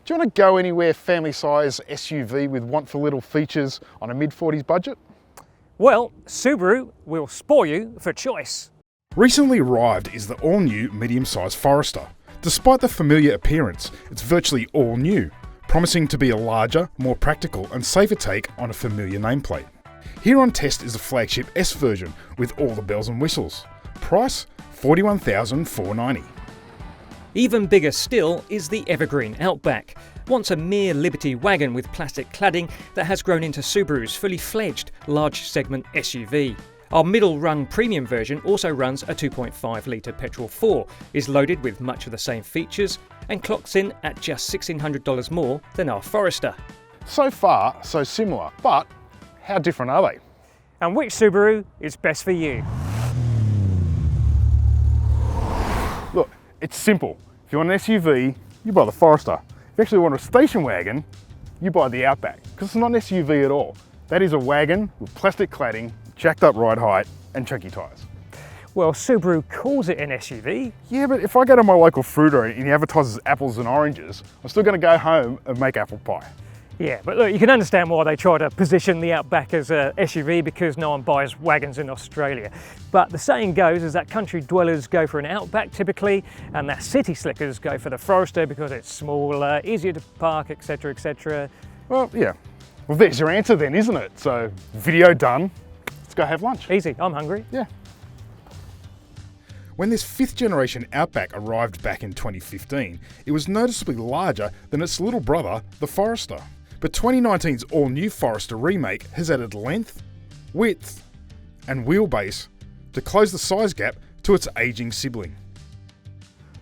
Do you want to go anywhere family size SUV with want for little features on a mid-40s budget? Well, Subaru will spoil you for choice. Recently arrived is the all-new medium-sized Forester. Despite the familiar appearance, it's virtually all new, promising to be a larger, more practical and safer take on a familiar nameplate. Here on test is the flagship S version with all the bells and whistles. Price $41,490. Even bigger still is the evergreen Outback. Once a mere Liberty wagon with plastic cladding that has grown into Subaru's fully fledged large segment SUV. Our middle-rung premium version also runs a 2.5 litre petrol 4, is loaded with much of the same features and clocks in at just $1,600 more than our Forester. So far, so similar, but how different are they? And which Subaru is best for you? Look, it's simple. If you want an SUV, you buy the Forester. If you actually want a station wagon, you buy the Outback, because it's not an SUV at all. That is a wagon with plastic cladding, jacked up ride height and chunky tyres. Well, Subaru calls it an SUV. Yeah, but if I go to my local fruiter and he advertises apples and oranges, I'm still going to go home and make apple pie. Yeah, but look, you can understand why they try to position the Outback as a SUV, because no one buys wagons in Australia. But the saying goes is that country dwellers go for an Outback typically, and that city slickers go for the Forester because it's smaller, easier to park, etc, etc. Well, yeah. Well, there's your answer then, isn't it? So, video done. Let's go have lunch. Easy, I'm hungry. Yeah. When this 5th generation Outback arrived back in 2015, it was noticeably larger than its little brother, the Forester. But 2019's all-new Forester remake has added length, width and wheelbase to close the size gap to its ageing sibling.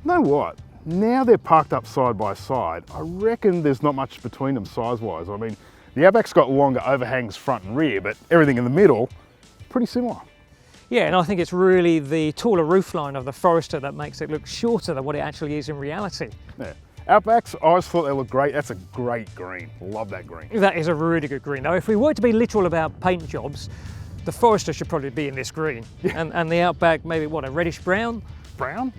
Know what? Now they're parked up side by side, I reckon there's not much between them size-wise. I mean, the Outback's got longer overhangs front and rear, but everything in the middle, pretty similar. Yeah, and I think it's really the taller roofline of the Forester that makes it look shorter than what it actually is in reality. Yeah. Outbacks, I always thought they looked great. That's a great green. Love that green. That is a really good green. Now, if we were to be literal about paint jobs, the Forester should probably be in this green. Yeah. And the Outback, maybe what, a reddish brown? Brown?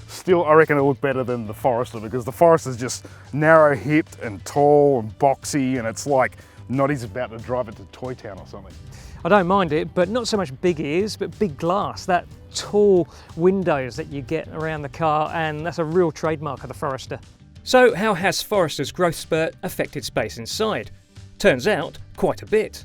Still, I reckon it'll look better than the Forester, because the Forester's just narrow-hipped and tall and boxy, and it's like Noddy's about to drive it to Toy Town or something. I don't mind it, but not so much big ears, but big glass, that tall windows that you get around the car, and that's a real trademark of the Forester. So how has Forester's growth spurt affected space inside? Turns out, quite a bit.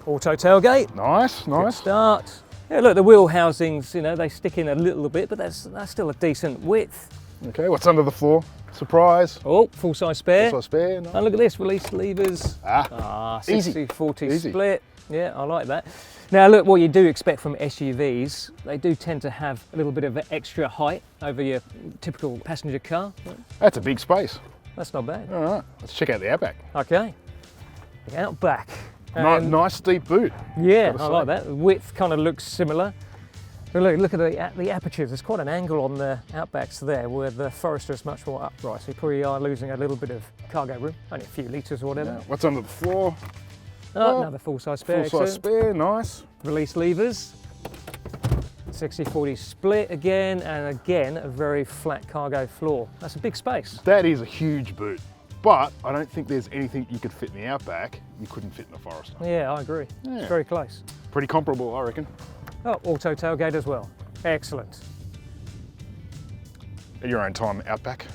Auto tailgate. Nice. Good start. Yeah, look, the wheel housings, you know, they stick in a little bit, but that's still a decent width. Okay, what's under the floor? Surprise. Oh, full-size spare. Full-size spare, nice. And look at this, release levers. 60-40 Easy. split. Yeah, I like that. Now look, what you do expect from SUVs, they do tend to have a little bit of extra height over your typical passenger car. That's a big space. That's not bad. All right, let's check out the Outback. Okay, the Outback. Nice deep boot. Yeah, I like that. The width kind of looks similar. But look at the apertures. There's quite an angle on the Outbacks there, where the Forester is much more upright. So you probably are losing a little bit of cargo room, only a few litres or whatever. Yeah. What's under the floor? Oh, another full-size spare. Full-size spare, nice. Release levers. 60-40 split again, and again a very flat cargo floor. That's a big space. That is a huge boot, but I don't think there's anything you could fit in the Outback you couldn't fit in the Forester. Yeah, I agree. Yeah. It's very close. Pretty comparable, I reckon. Oh, auto tailgate as well. Excellent. At your own time, Outback.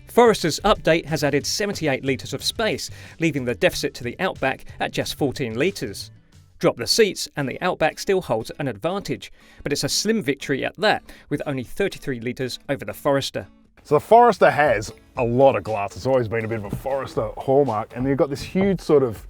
Forester's update has added 78 litres of space, leaving the deficit to the Outback at just 14 litres. Drop the seats and the Outback still holds an advantage, but it's a slim victory at that, with only 33 litres over the Forester. So the Forester has a lot of glass. It's always been a bit of a Forester hallmark, and you've got this huge sort of,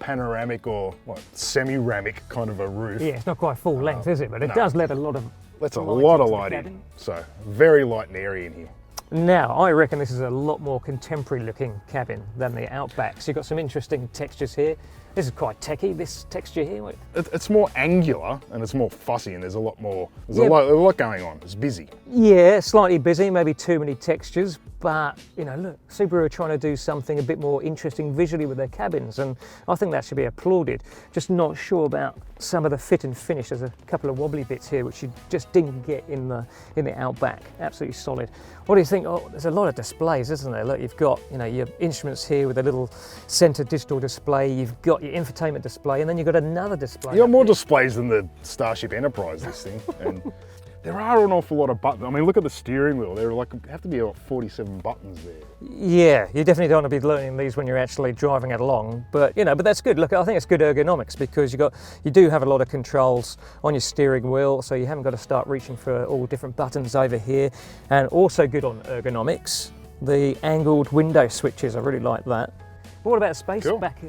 panoramic or semi-ramic kind of a roof. Yeah, it's not quite full length, is it? But it does let a lot of Lets a lot of light in. So very light and airy in here. Now, I reckon this is a lot more contemporary looking cabin than the Outback. So you've got some interesting textures here. This is quite techy, this texture here. It's more angular and it's more fussy, and there's a lot more. There's Yeah. a lot going on. It's busy. Yeah, slightly busy, maybe too many textures, but you know, look, Subaru are trying to do something a bit more interesting visually with their cabins, and I think that should be applauded. Just not sure about some of the fit and finish. There's a couple of wobbly bits here which you just didn't get in the Outback. Absolutely solid. What do you think? Oh, there's a lot of displays, isn't there? Look, you've got, you know, your instruments here with a little center digital display. You've got your infotainment display, and then you've got another display. You got more displays than the Starship Enterprise, this thing. And there are an awful lot of buttons. I mean, look at the steering wheel. There are have to be about 47 buttons there. Yeah, you definitely don't want to be learning these when you're actually driving it along, but you know, but that's good. Look, I think it's good ergonomics because you do have a lot of controls on your steering wheel, so you haven't got to start reaching for all different buttons over here. And also good on ergonomics, the angled window switches. I really like that. But what about space back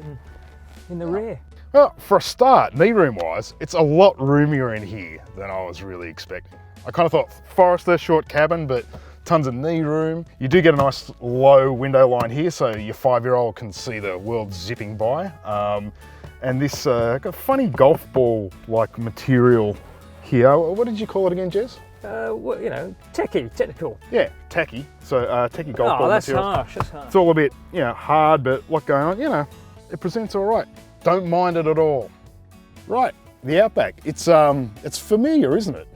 in the rear? Well, for a start, knee room wise, it's a lot roomier in here than I was really expecting. I kind of thought Forester, short cabin, but tons of knee room. You do get a nice low window line here, so your 5-year-old can see the world zipping by. And this got funny golf ball like material here. What did you call it again, Jez? Well, you know, technical. Yeah, tacky. So tacky golf ball that's material. harsh. That's harsh. It's all a bit, you know, hard, but a lot going on. You know, it presents all right. Don't mind it at all. Right, the Outback. It's familiar, isn't it?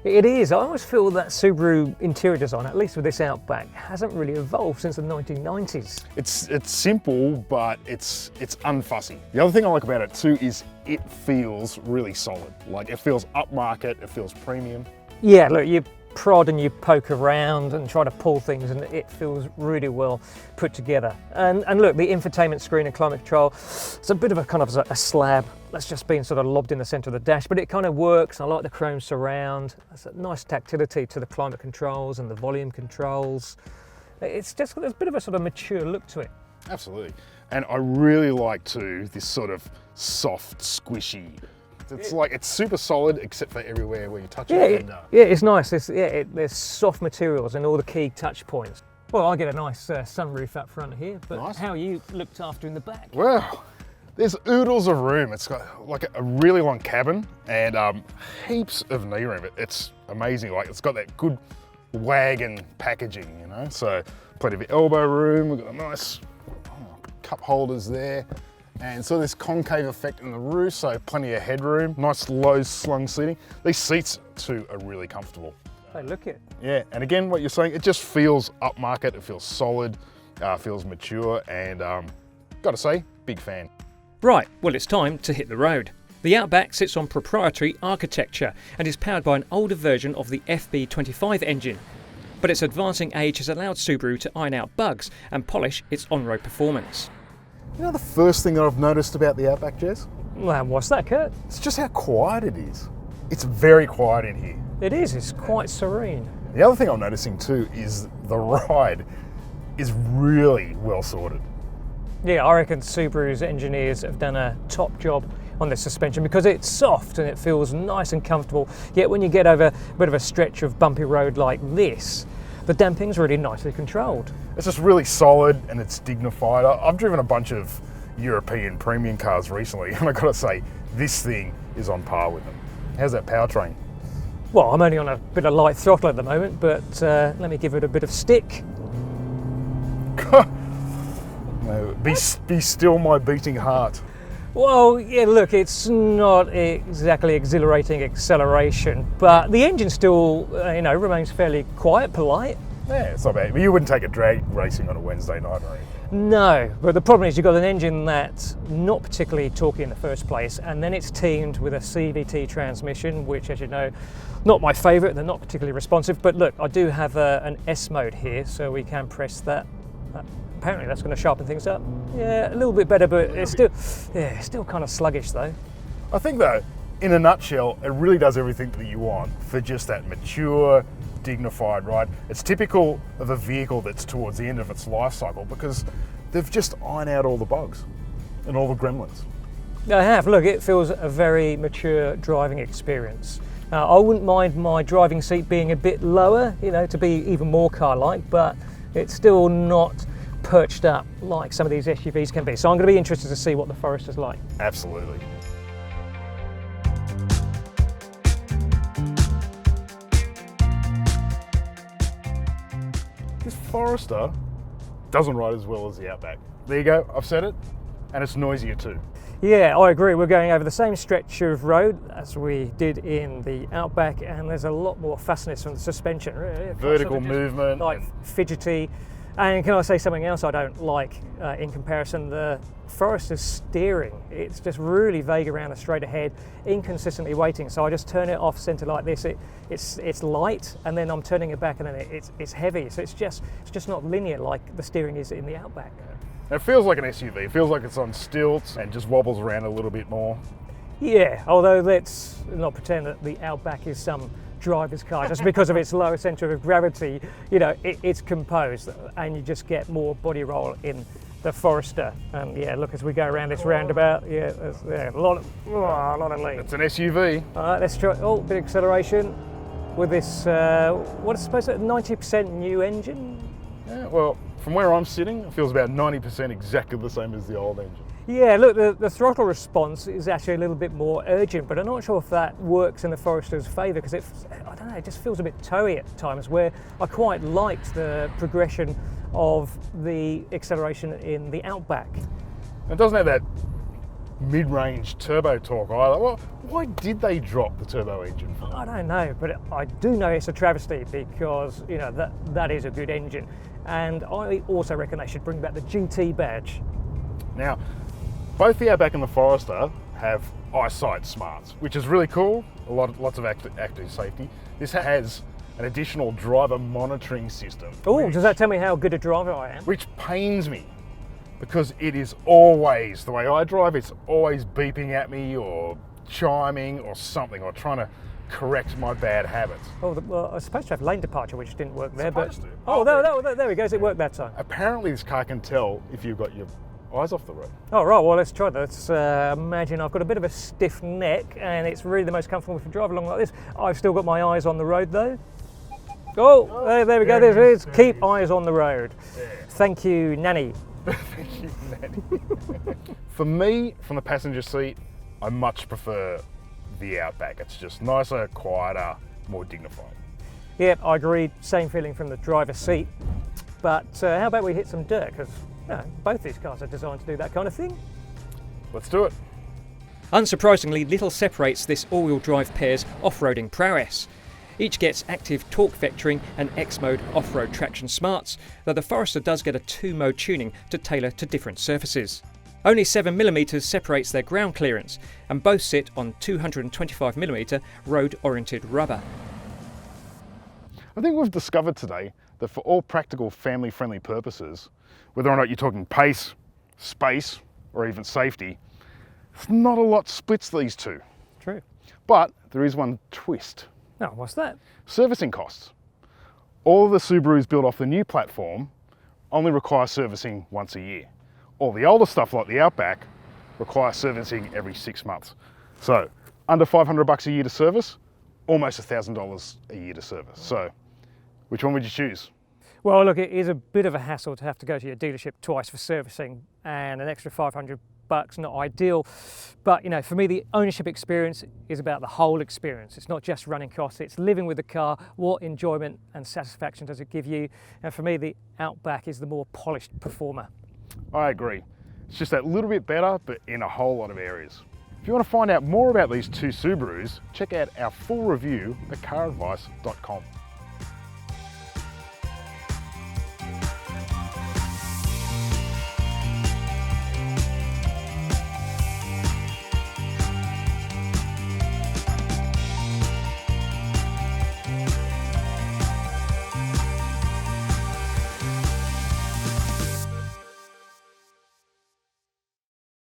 It is. I always feel that Subaru interior design, at least with this Outback, hasn't really evolved since the 1990s. It's simple, but it's unfussy. The other thing I like about it too is it feels really solid. Like it feels upmarket, it feels premium. Yeah, look, you prod and you poke around and try to pull things, and it feels really well put together. And look, the infotainment screen and climate control, it's a bit of a kind of a slab that's just been sort of lobbed in the center of the dash, but it kind of works. I like the chrome surround. There's a nice tactility to the climate controls and the volume controls. It's just got a bit of a sort of mature look to it. Absolutely. And I really like too this sort of soft, squishy. It's super solid except for everywhere where you touch it. Yeah, it's nice. There's soft materials and all the key touch points. Well, I get a nice sunroof up front here, but nice. How are you looked after in the back? Well, there's oodles of room. It's got like a really long cabin and heaps of knee room. It's amazing. Like it's got that good wagon packaging, you know. So plenty of elbow room. We've got a nice cup holders there. And so this concave effect in the roof, so plenty of headroom, nice low slung seating. These seats too are really comfortable. Hey, look it. Yeah, and again, what you're saying, it just feels upmarket, it feels solid, feels mature, and gotta say, big fan. Right, well it's time to hit the road. The Outback sits on proprietary architecture and is powered by an older version of the FB25 engine. But its advancing age has allowed Subaru to iron out bugs and polish its on-road performance. You know the first thing that I've noticed about the Outback, Jez? Well, what's that, Curt? It's just how quiet it is. It's very quiet in here. It is, it's quite serene. The other thing I'm noticing too is the ride is really well sorted. Yeah, I reckon Subaru's engineers have done a top job on this suspension because it's soft and it feels nice and comfortable. Yet when you get over a bit of a stretch of bumpy road like this, the damping's really nicely controlled. It's just really solid and it's dignified. I've driven a bunch of European premium cars recently and I've got to say, this thing is on par with them. How's that powertrain? Well, I'm only on a bit of light throttle at the moment, but let me give it a bit of stick. No, be still my beating heart. Well, yeah, look, it's not exactly exhilarating acceleration, but the engine still, remains fairly quiet, polite. Yeah, it's not bad. But you wouldn't take a drag racing on a Wednesday night or anything. No, but the problem is you've got an engine that's not particularly torquey in the first place, and then it's teamed with a CVT transmission, which, as you know, not my favourite. They're not particularly responsive, but look, I do have an S mode here, so we can press that. Apparently that's going to sharpen things up. Yeah, a little bit better, but it's still kind of sluggish though. I think though, in a nutshell, it really does everything that you want for just that mature, dignified ride. It's typical of a vehicle that's towards the end of its life cycle because they've just ironed out all the bugs and all the gremlins. I have. Look, it feels a very mature driving experience. I wouldn't mind my driving seat being a bit lower, to be even more car-like, but it's still not perched up like some of these SUVs can be. So I'm going to be interested to see what the Forester's like. Absolutely. This Forester doesn't ride as well as the Outback. There you go, I've said it, and it's noisier too. Yeah, I agree. We're going over the same stretch of road as we did in the Outback, and there's a lot more fussiness from the suspension. Really. Vertical movement. Like fidgety. And can I say something else I don't like in comparison? The Forester's steering. It's just really vague around the straight ahead, inconsistently weighting. So I just turn it off centre like this. It's light, and then I'm turning it back, and then it's heavy. So it's just not linear like the steering is in the Outback. It feels like an SUV. It feels like it's on stilts and just wobbles around a little bit more. Yeah, although let's not pretend that the Outback is some driver's car just because of its lower centre of gravity. You know, it's composed, and you just get more body roll in the Forester. And yeah, look, as we go around this roundabout, a lot of lean. It's an SUV. All right, let's try. Oh, bit of acceleration with this. What is supposed to be 90% new engine? Yeah, well, from where I'm sitting, it feels about 90% exactly the same as the old engine. Yeah, look, the throttle response is actually a little bit more urgent, but I'm not sure if that works in the Forester's favour, because I don't know, it just feels a bit towy at times, where I quite liked the progression of the acceleration in the Outback. It doesn't have that mid-range turbo torque either. Well, why did they drop the turbo engine for? I don't know, but I do know it's a travesty, because you know that is a good engine, and I also reckon they should bring back the GT badge. Now, both the Outback and the Forester have eyesight smarts, which is really cool. Lots of active safety. This has an additional driver monitoring system. Oh, does that tell me how good a driver I am? Which pains me, because it is always, the way I drive, it's always beeping at me or chiming or something, or trying to correct my bad habits. Oh, well, I was supposed to have lane departure, which didn't work there. Supposed to. Oh, there we go. It worked that time. Apparently this car can tell if you've got your eyes off the road. Oh, right, well, let's try that. Let's imagine I've got a bit of a stiff neck, and it's really the most comfortable to drive along like this. I've still got my eyes on the road though. Oh, there we go. There it is. Keep eyes on the road. Yeah. Thank you, Nanny. Thank you, Nanny. For me, from the passenger seat, I much prefer the Outback. It's just nicer, quieter, more dignified. Yeah, I agree. Same feeling from the driver's seat. But how about we hit some dirt? Because both these cars are designed to do that kind of thing. Let's do it. Unsurprisingly, little separates this all-wheel drive pair's off-roading prowess. Each gets active torque vectoring and X-mode off-road traction smarts, though the Forester does get a 2-mode tuning to tailor to different surfaces. Only 7mm separates their ground clearance, and both sit on 225mm road-oriented rubber. I think we've discovered today that for all practical family-friendly purposes, whether or not you're talking pace, space, or even safety, there's not a lot splits these two. True. But there is one twist. Oh, what's that? Servicing costs. All of the Subarus built off the new platform only require servicing once a year. All the older stuff like the Outback requires servicing every 6 months. So under $500 a year to service, almost $1,000 a year to service. So which one would you choose? Well, look, it is a bit of a hassle to have to go to your dealership twice for servicing, and an extra $500, not ideal. But, you know, for me, the ownership experience is about the whole experience. It's not just running costs, it's living with the car. What enjoyment and satisfaction does it give you? And for me, the Outback is the more polished performer. I agree. It's just that little bit better, but in a whole lot of areas. If you want to find out more about these two Subarus, check out our full review at caradvice.com.